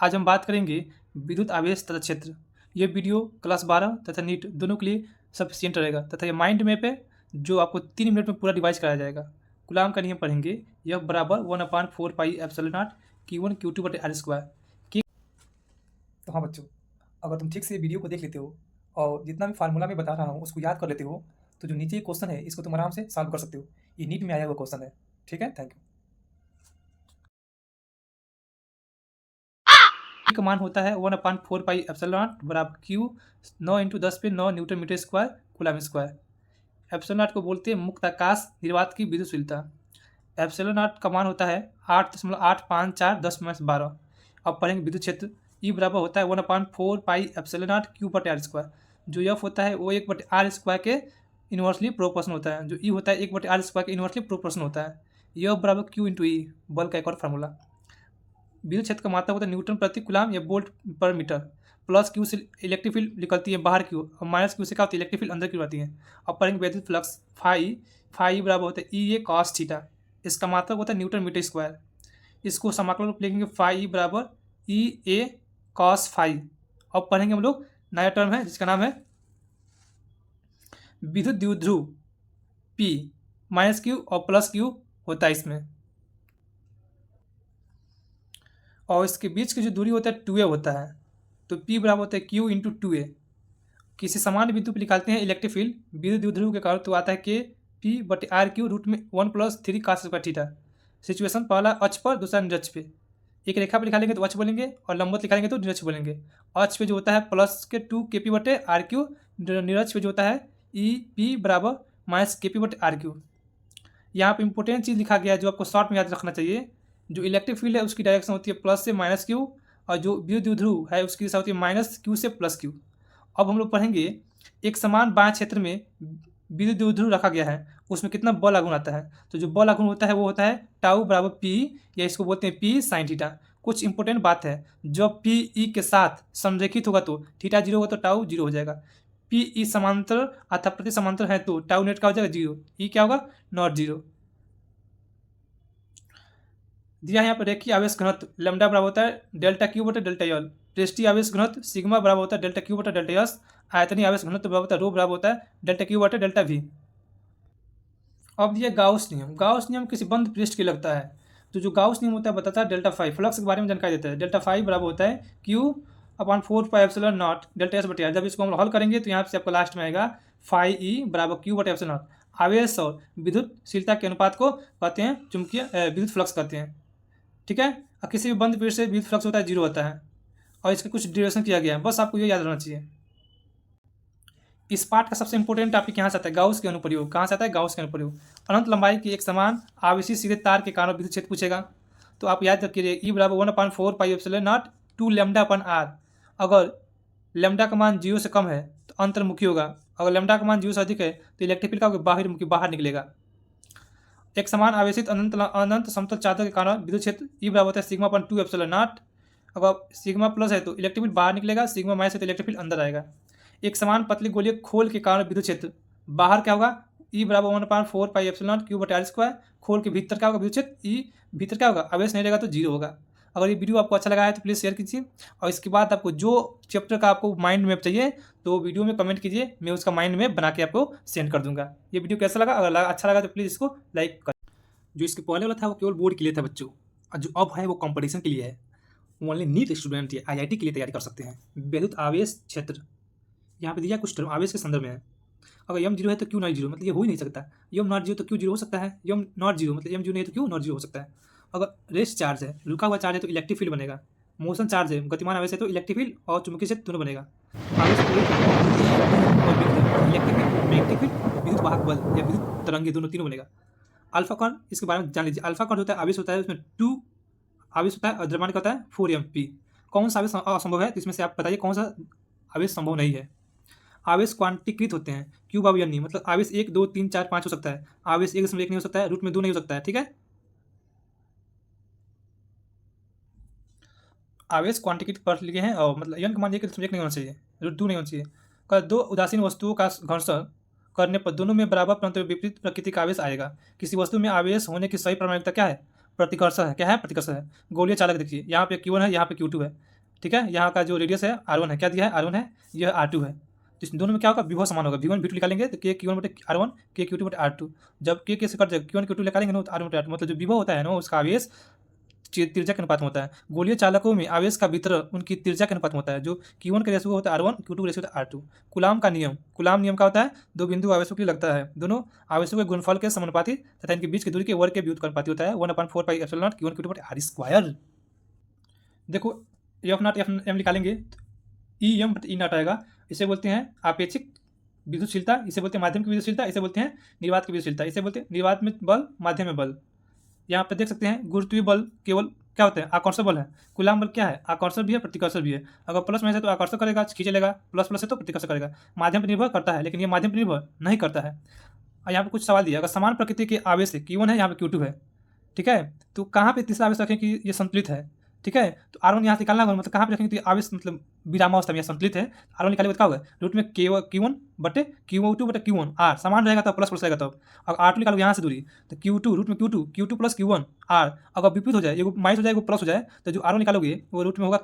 आज हम बात करेंगे विद्युत आवेश तथा क्षेत्र। ये वीडियो क्लास 12 तथा नीट दोनों के लिए सफिशिएंट रहेगा तथा ये माइंड मैप है जो आपको 3 मिनट में पूरा रिवाइज कराया जाएगा। कूलाम का नियम पढ़ेंगे, यह बराबर 1/4 pi epsilon not Q1 Q2 बटे आर स्क्वायर। तो हाँ बच्चों, अगर तुम ठीक से वीडियो को देख लेते हो और जितना भी फार्मूला मैं बता रहा हूँ उसको याद कर लेते हो तो जो नीचे क्वेश्चन है इसको तुम आराम से सॉल्व कर सकते हो। ये नीट में आया हुआ क्वेश्चन है। ठीक है, थैंक यू। का मान होता है 1/4 पाई एप्सिलॉन नॉट बराबर Q 9 × 10 पे 9 newton metre square coulomb square. Epsilon not को बोलते हैं मुक्त आकाश निर्वात की विद्युतशीलता। एप्सिलॉन नॉट का मान होता है 8.854 अब पढ़ेंगे विद्युत क्षेत्र। ई बराबर होता है 1/4 पाई एप्सिलॉन नॉट Q बटे आर स्क्वायर। जो एफ होता है वो 1 बटे आर स्क्वायर के इन्वर्सली प्रोपोर्शन होता है। जो ई होता है 1 बटे आर स्क्वायर के इन्वर्सली प्रोपोर्शन होता है। यह बराबर Q × E, बल का एक और फार्मूला। विद्युत क्षेत्र का मात्रा होता है न्यूटन प्रति कूलाम या वोल्ट पर मीटर। प्लस क्यू से इलेक्ट्रिक फील्ड निकलती है बाहर की ओर और माइनस क्यू से क्या होती है, इलेक्ट्रिक फील्ड अंदर की ओर आती है। अब पढ़ेंगे विद्युत फ्लक्स फाई। फाई बराबर होता है ई ए कॉस थीटा। इसका मात्रक होता है न्यूटन मीटर स्क्वायर। इसको समाकलन रूप लिखेंगे फाई बराबर ई ए कॉस फाई। अब पढ़ेंगे हम लोग नया टर्म है जिसका नाम है विद्युत द्विध्रुव पी। माइनस क्यू और प्लस क्यू होता है इसमें, और इसके बीच की जो दूरी होता है 2a होता है। तो P बराबर होता है Q × 2a। किसी सामान्य बिंदु पर निकालते हैं इलेक्ट्रिक फील्ड विद्युत द्विध्रुव के कारण, तो आता है K P बटे आर क्यू रूट में 1+3 cos स्क्वायर थीटा। सिचुएशन पहला अक्ष पर, दूसरा निरक्ष पे। एक रेखा पर निकालेंगे तो अक्ष बोलेंगे और लंबवत निकालेंगे तो निरक्ष बोलेंगे। अक्ष पे जो होता है प्लस के 2 KP बटे आर क्यू, निरक्ष पे जो होता है EP बराबर माइनस KP बटे आर क्यू। यहाँ पर इंपॉर्टेंट चीज़ लिखा गया है जो आपको शॉर्ट में याद रखना चाहिए। जो इलेक्ट्रिक फील्ड है उसकी डायरेक्शन होती है प्लस से माइनस क्यू, और जो विद्युत द्विध्रुव है उसकी दिशा होती है माइनस क्यू से प्लस क्यू। अब हम लोग पढ़ेंगे एक समान बाह्य क्षेत्र में विद्युत द्विध्रुव रखा गया है, उसमें कितना बल आघूर्ण आता है। तो जो बल आघूर्ण होता है वो होता है टाउ बराबर पी, या इसको बोलते हैं पी साइन थीटा। कुछ इंपॉर्टेंट बात है, जब पी ई के साथ संरेखित होगा तो थीटा 0 होगा तो टाउ 0 हो जाएगा। पी ई समांतर अथवा प्रति समांतर है तो टाउ नेट का हो जाएगा 0, ई क्या होगा नॉट 0। दिया यहाँ पर रेखीय आवेश घनत्व लैम्डा बराबर होता है डेल्टा क्यू बटे डेल्टा एल। पृष्ठीय आवेश घनत्व सिग्मा बराबर होता है डेल्टा क्यू बटे डेल्टा एस। आयतनीय आवेश घनत्व बराबर होता है रो बराबर होता है डेल्टा क्यू बटे डेल्टा वी। अब दिया गाउस नियम। गाउस नियम किसी बंद पृष्ठ के लगता है, तो जो गाउस नियम होता है बताता है डेल्टा फाई। फ्लक्स के बारे में जानकारी देता है। डेल्टा फाई बराबर होता है Q/4 pi epsilon not delta S बटे आर। जब इसको हम हल करेंगे तो यहाँ से आपको लास्ट में आएगा फाई ई बराबर Q बटे एप्सिलॉन नॉट। आवेश और विद्युतशीलता के अनुपात को कहते हैं चुंबकीय विद्युत फ्लक्स कहते हैं। ठीक है, और किसी भी बंद पृष्ठ से विद्युत फ्लक्स होता है 0 होता है, और इसका कुछ ड्यूरेशन किया गया है, बस आपको ये याद रहना चाहिए। इस पार्ट का सबसे इंपॉर्टेंट टॉपिक यहाँ से आता है गाउस के अनुप्रयोग। कहाँ से आता है? गाउस के अनुप्रयोग। अनंत लंबाई की एक समान आवेशी सीधे तार के कारण विद्युत क्षेत्र पूछेगा, तो आप याद रखिए ई बराबर 1/4 pi epsilon not 2 lambda upon r. अगर लैम्डा का मान 0 से कम है तो अंतर्मुखी होगा, अगर लैम्डा का मान 0 से अधिक है तो इलेक्ट्रिक फील्ड का बाहर बाहर निकलेगा। एक समान आवेशित अनंत समतल चादर के कारण विद्युत क्षेत्र ई बराबर होता है सिग्मा/2 एप्सिलॉन नॉट। अगर सिग्मा प्लस है तो इलेक्ट्रिक फील्ड बाहर निकलेगा, सिग्मा माइनस है तो इलेक्ट्रिक फील्ड अंदर आएगा। एक समान पतली गोलीय खोल के कारण विद्युत क्षेत्र बाहर क्या होगा? ई बराबर 1/4 पाई एप्सिलॉन नॉट Q बटे आर स्क्वायर। खोल के भीतर क्या होगा? विद्युत क्षेत्र ई भीतर क्या होगा? आवेश नहीं रहेगा तो 0 होगा। अगर ये वीडियो आपको अच्छा लगा है तो प्लीज़ शेयर कीजिए, और इसके बाद आपको जो चैप्टर का आपको माइंड मैप चाहिए तो वीडियो में कमेंट कीजिए, मैं उसका माइंड मैप बना के आपको सेंड कर दूंगा। ये वीडियो कैसा लगा? अगर अच्छा लगा तो प्लीज़ इसको लाइक कर। जो इसके पहले वाला था वो केवल बोर्ड के लिए था बच्चों, और जो अब है वो कंपटीशन के लिए है। ओनली नीट स्टूडेंट या IIT के लिए तैयारी कर सकते हैं। विद्युत आवेश क्षेत्र यहाँ पे दिया कुछ टर्म आवेश के संदर्भ में है। अगर यम 0 है तो क्यू नॉट 0, मतलब ये हो ही नहीं सकता। यम नॉट 0 तो क्यू 0 हो सकता है। यम नॉट 0 मतलब यम 0 नहीं तो क्यू नॉट 0 हो सकता है। अगर रेस्ट चार्ज है, रुका हुआ चार्ज है तो इलेक्ट्रिक फील्ड बनेगा। मोशन चार्ज है, गतिमान आवेश है तो इलेक्ट्रिक फील्ड और चुंबकीय क्षेत्र दोनों बनेगा। आवेश और इलेक्ट्रिक फील्ड, मैग्नेटिक फील्ड, विद्युत वाहक बल या विद्युत तरंगे दोनों तीनों बनेगा। अल्फा कण, इसके बारे में जान लीजिए। अल्फा कण होता है आवेश होता है उसमें 2 आवेश होता है और द्रव्यमान का होता है 4mp। कौन सा आवेश असंभव है तो इसमें से आप बताइए कौन सा आवेश संभव नहीं है। आवेश क्वांटीकृत होते हैं Q/n नहीं, मतलब आवेश 1 2 3 4 5 हो सकता है, आवेश 1.1 नहीं हो सकता है, रूट में 2 नहीं हो सकता है। ठीक है, आवेश क्वांटीकृत पढ़ लिए हैं, और मतलब n का मान 1 नहीं होना चाहिए, रूट 2 नहीं होना चाहिए। का दो उदासीन वस्तुओं का घर्षण करने पर दोनों में बराबर परंतु विपरीत प्रकृति का आवेश आएगा। किसी वस्तु में आवेश होने की सही प्रमाणिकता क्या है? प्रतिकर्षण है। क्या है? प्रतिकर्षण है। गोलीय चालक देखिए, यहाँ पे Q1 है, यहाँ पे Q2 है। ठीक है। यहाँ का जो रेडियस है R1 है, क्या दिया है R1 है, यह R2 है। तो इस दोनों में क्या होगा, विभव समान होगा। V1 V2 निकालेंगे तो K Q1 बटे R1 K Q2 बटे R2। जब K से कट जाएगा Q1 Q2 निकालेंगे ना तो R1 बटे R2, मतलब जो विभव होता है ना उसका आवेश त्रिज्या के अनुपात में होता है। गोलीय चालकों में आवेश का वितरण उनकी त्रिज्या के अनुपात में होता है। जो Q1 का रेशियो होता है R1, Q2 का रेशियो होता है R2। कूलाम का नियम, कूलाम नियम क्या होता है, दो बिंदु आवेशों के लिए लगता है, दोनों आवेशों के गुणनफल के समानुपाती तथा इनके बीच की दूरी के वर्ग के व्युत्क्रमानुपाती होता है। 1/4 pi epsilon not Q1 Q2 बटे R स्क्वायर। देखो एफ नॉट एफ एम निकालेंगे तो ई एम बटे ई नॉट आएगा। इसे बोलते हैं आपेक्षिक विद्युतशीलता, इसे बोलते हैं माध्यम की विद्युतशीलता, इसे बोलते हैं निर्वात की विद्युतशीलता, इसे बोलते हैं निर्वात में बल, माध्यम में बल। यहाँ पे देख सकते हैं गुरुत्वीय बल केवल क्या होता है, आकर्षण बल है। कूलाम बल क्या है, आकर्षण भी है प्रतिकर्षण भी है। अगर प्लस में है तो आकर्षण करेगा, खींचे लेगा, प्लस प्लस है तो प्रतिकर्षण करेगा। माध्यम पर निर्भर करता है, लेकिन ये माध्यम पर निर्भर नहीं करता है। और यहाँ पे कुछ सवाल दिया, अगर समान प्रकृति के आवेश है, Q1 है, यहाँ पे Q2 है, ठीक है, तो कहाँ पे तीसरा आवेश रखें कि ये संतुलित है, ठीक है। तो R1 यहाँ से निकालना होगा, मतलब कहाँ पे रखेंगे तो आवेश मतलब विरामावस्था में संतुलित है। R1 निकालेंगे तो क्या होगा, रूट में Q1 बटे Q2 बटे Q1 R समान रहेगा तब प्लस प्लस रहेगा तब। अगर R2 निकालोगे यहाँ से दूरी तो Q2 रूट में Q2 प्लस Q1 R, अगर विपरीत हो जाए, ये माइनस हो जाए, वो प्लस हो जाए, तो जो R1 निकालोगे वो रूट में होगा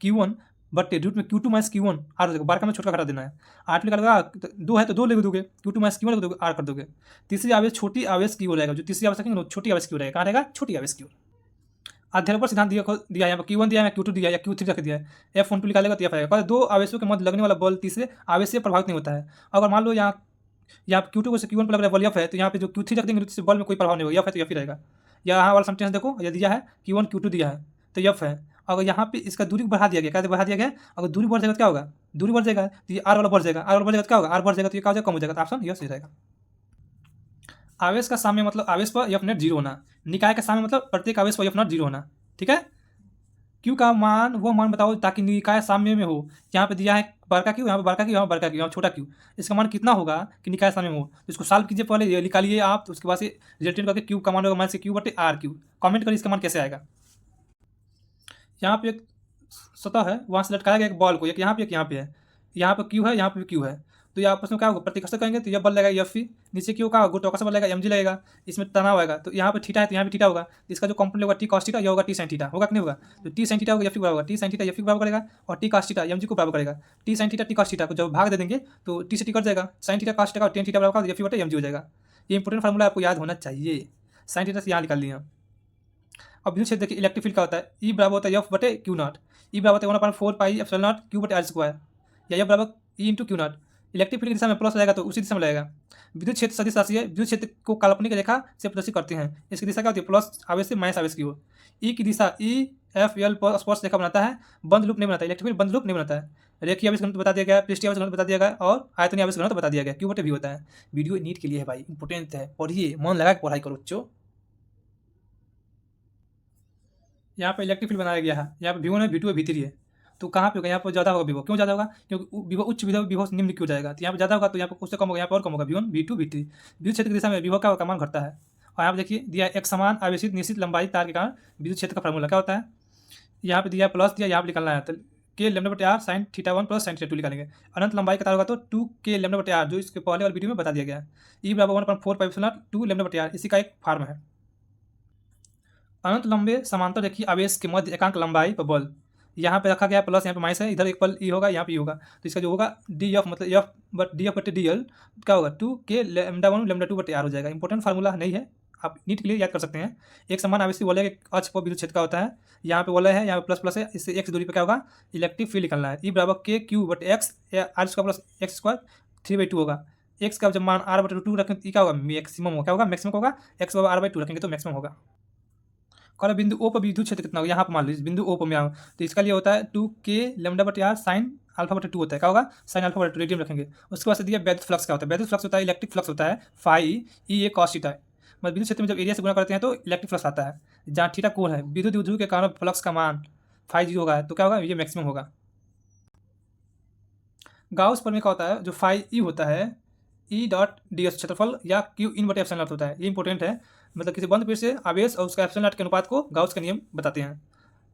Q1 बटे रूट में Q2 माइनस Q1 R हो जाएगा। बार का में छोटा घटा देना है। R2 निकालोगे तो 2 है तो 2 ले दोगे, Q2 माइनस Q1 दोगे, R कर दोगे। तीसरी आवेश छोटी आवेश की हो जाएगा, जो तीसरी आवेश रखेंगे छोटी आवेश की हो रहेगा, कहाँ रहेगा, छोटी आवेश की ओर। अध्ययन सिद्धांत दिया यहाँ पर Q1 दिया है, Q2 दिया है या Q3 रख दिया है, F12 निकालेगा तो F आएगा। दो आवेशों के मध्य लगने वाला बल तीसरे आवेश से प्रभावित नहीं होता है। अगर मान लो यहाँ Q2 को Q1 पर लग रहा है बल F है, तो यहाँ पे जो Q3 रख देंगे तो बल में कोई प्रभाव नहीं होगा, F है तो F ही रहेगा। यहाँ वाला सेंटेंस देखो, यह दिया है Q1 Q2 दिया है तो F है। अगर यहाँ पे इसका दूरी बढ़ा दिया गया, क्या बढ़ा दिया गया, अगर दूरी बढ़ जाएगा तो क्या होगा, दूरी बढ़ जाएगा तो ये R वाला बढ़ जाएगा, R वाला बढ़ जाएगा तो क्या होगा, R बढ़ जाएगा तो ये क्या हो जाएगा, कम हो जाएगा। तो ऑप्शन यह सही रहेगा। आवेश का साम्य मतलब आवेश पर F नेट 0 होना, निकाय का साम्य मतलब प्रत्येक आवेश पर F नॉट 0 होना, ठीक है। क्यू का मान वो मान बताओ ताकि निकाय साम्य में हो। यहाँ पे दिया है बड़का क्यू, यहाँ पे बड़का क्यू, यहाँ बड़का क्यू, यहाँ छोटा क्यू। इसका मान कितना होगा कि निकाय साम्य में हो, तो इसको सॉल्व कीजिए, पहले ये निकालिए आप, तो उसके बाद से रिजल्टेंट करके क्यू का मान होगा माइनस Q बटे R क्यू। कमेंट करिए इसका मान कैसे आएगा। यहाँ पे एक सतह है, वहाँ से लटकाया गया एक बॉल को, एक यहाँ पे एक यहाँ पे है, यहाँ पे क्यू है, यहाँ पे क्यू है, तो ये आपस में क्या होगा, प्रतिकर्षण करेंगे तो यह बल लगेगा F, नीचे क्यू का गुरुत्वाकर्षण बल लगेगा mg लगेगा, इसमें तनाव आएगा, तो यहाँ पे थीटा है तो यहाँ पे थीटा होगा, तो इसका जो कंपोनेंट होगा T cos थीटा, यह होगा T sin थीटा, होगा कि नहीं होगा। तो T sin थीटा होगा F बराबर होगा, T sin थीटा F बराबर करेगा और T cos थीटा mg को बराबर करेगा। T sin theta T cos theta को जब भाग दे देंगे तो T से T कट जाएगा, sin थीटा cos थीटा और tan थीटा बराबर F बटे mg हो जाएगा। ये इंपॉर्टेंट फार्मूला आपको याद होना चाहिए। sin थीटा से यहाँ निकाल लिया। अब विद्युत क्षेत्र देखिए, इलेक्ट्रिक फील्ड क्या होता है, E बराबर होता है F बटे Q नॉट, E बराबर होता है 1/4 पाई एप्सिलॉन नॉट Q बटे R स्क्वायर, या F बराबर E into Q not. Electric field की दिशा में प्लस रहेगा तो उसी दिशा में लगेगा। विद्युत क्षेत्र सदिश राशि है, विद्युत क्षेत्र को काल्पनिक रेखा से प्रदर्शित करते हैं। इसकी दिशा क्या होती है, प्लस आवेश से माइनस आवेश की ओर। E की दिशा E F L पर स्पर्श रेखा बनाता है, बंद लूप नहीं बनाता है। इलेक्ट्रिक फील्ड बंद लूप नहीं बनाता है। रेखीय आवेश घनत्व बता दिया गया, पृष्ठीय आवेश घनत्व बता दिया गया और आयतनीय आवेश घनत्व बता दिया गया, Q बटे V होता है। वीडियो नीट के लिए है भाई, इंपॉर्टेंट है, पढ़िए, मन लगा के पढ़ाई करो बच्चों। यहाँ पे इलेक्ट्रिक फील्ड बनाया गया है, यहाँ पे V1 है, V2 है, V3 है, तो कहाँ पे होगा, यहाँ पर ज़्यादा होगा विभव। क्यों ज़्यादा होगा, क्योंकि विभव उच्च विभव निम्न क्यों जाएगा, तो यहाँ पे ज़्यादा होगा तो यहाँ पे उससे कम होगा, यहाँ पर और कम होगा, V1 V2 V3। विद्युत क्षेत्र की दिशा में विभव का मान घटता है। और यहाँ पे देखिए दिया एक समान आवेशित निश्चित लंबाई तार के कारण विद्युत क्षेत्र का फार्मूला क्या होता है, यहाँ पे दिया प्लस दिया, यहाँ पे निकालना है तो K लैम्डा बटे R sin theta 1 plus sin theta 2 निकालेंगे। अनंत लंबाई का तार होगा तो 2K लैम्डा बटे R, जो इसके पहले वाली वीडियो में बता दिया गया है। E बराबर 1/4 पाई एप्सिलॉन 2 लैम्डा बटे R, इसी का एक फार्म है। अनंत लंबे समांतर रेखीय आवेश के मध्य एकांक लंबाई पर बल, यहाँ पे रखा गया प्लस, यहाँ पे माइनस है, इधर एक पल ई होगा, यहाँ पे ई होगा, तो इसका जो होगा डी एफ मतलब एफ बट डी एफ बटे डी एल क्या होगा 2K लैम्डा 1 लैम्डा 2 बटे R हो जाएगा। इंपॉर्टेंट फार्मूला नहीं है, आप नीट के लिए याद कर सकते हैं। एक समान आवेशी वलय के अक्ष पर विद्युत क्षेत्र का होता है, यहाँ पे वलय है, यहाँ पे प्लस प्लस है, इससे x दूरी पे क्या होगा, इलेक्ट्रिक फील्ड निकालना है। E बराबर K Q बटे x R square plus x square 3/2 होगा। x का जब मान R/2 रखें तो क्या होगा, मैक्सिमम होगा, क्या होगा, मैक्सिमम होगा। x बराबर R/2 रखेंगे तो मैक्सिमम होगा। कल बिंदु O पर विद्युत क्षेत्र कितना होगा, यहाँ पर मान लीजिए बिंदु O पर मैं आऊँ तो इसका लिए होता है 2K लैम्डा बटे R साइन अल्फा बटे 2 होता है, क्या होगा, साइन अल्फा बटे 2 रेडियन रखेंगे। उसके बाद से दिया वैद्युत फ्लक्स क्या होता है, वैद्युत फ्लक्स होता है, इलेक्ट्रिक फ्लक्स होता है phi E A cos theta. मतलब विद्युत क्षेत्र में जब एरिया से गुणा करते हैं तो इलेक्ट्रिक फ्लक्स आता है, जहाँ थीटा कोण है, विद्युत द्विध्रुव के कारण फ्लक्स का मान फाई 0 होगा, तो क्या होगा, ये मैक्सिमम होगा। गाउस प्रमेय का होता है जो फाई ई होता है ई डॉट डी एस क्षेत्रफल या क्यू इन बटे एप्सिलॉन नॉट होता है। ये इंपॉर्टेंट है, मतलब किसी बंद पेड़ से आवेश और उसका एप्सिलॉन नॉट के अनुपात को गाउस का नियम बताते हैं।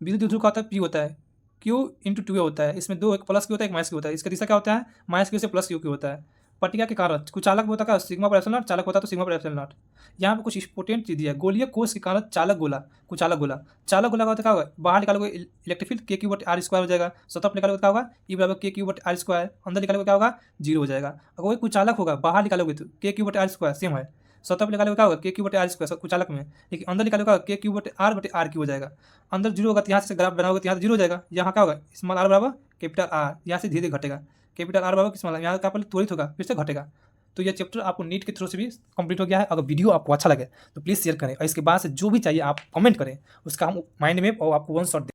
विद्युत द्विध्रुव का होता है पी होता है, क्यू इंटू 2 होता है, इसमें दो, एक प्लस क्यू होता है, एक माइनस क्यू होता है। इसका दिशा क्या होता है, माइनस क्यू से प्लस क्यू होता है। पट्टिका के कारण कुचालक होता है सिग्मा पर एप्सिलॉन नॉट, चालक होता है तो सिग्मा पर एप्सिलॉन नॉट। यहाँ पे कुछ इंपोर्टेंट चीज दिया है। गोलीय कोष के कारण चालक गोला, कुचालक गोला। चालक गोला का होता क्या होगा, बाहर निकालोगे इलेक्ट्रिक फील्ड k3/r² हो जाएगा, सतह पर निकालोगे क्या होगा E बराबर k3/r², अंदर निकालोगे क्या होगा 0 हो जाएगा। अगर वही कुचालक होगा बाहर निकालोगे तो k3/r² सेम है, सतह पर निकालोगे क्या होगा k3/r² कुचालक में, लेकिन अंदर निकालोगे k3/r/r हो जाएगा। अंदर 0 होगा तो यहाँ से ग्राफ बनाओगे तो यहाँ से 0 हो जाएगा। यहाँ क्या होगा स्मॉल r बराबर कैपिटल R, यहाँ से धीरे धीरे घटेगा, कैपिटल R बराबर स्मॉल, यहाँ का पहले त्वरित होगा फिर से घटेगा। तो ये चैप्टर आपको नीट के थ्रू से भी कंप्लीट हो गया है। अगर वीडियो आपको अच्छा लगे तो प्लीज़ शेयर करें और इसके बाद से जो भी चाहिए आप कमेंट करें, उसका हम माइंड मैप और आपको वन शॉट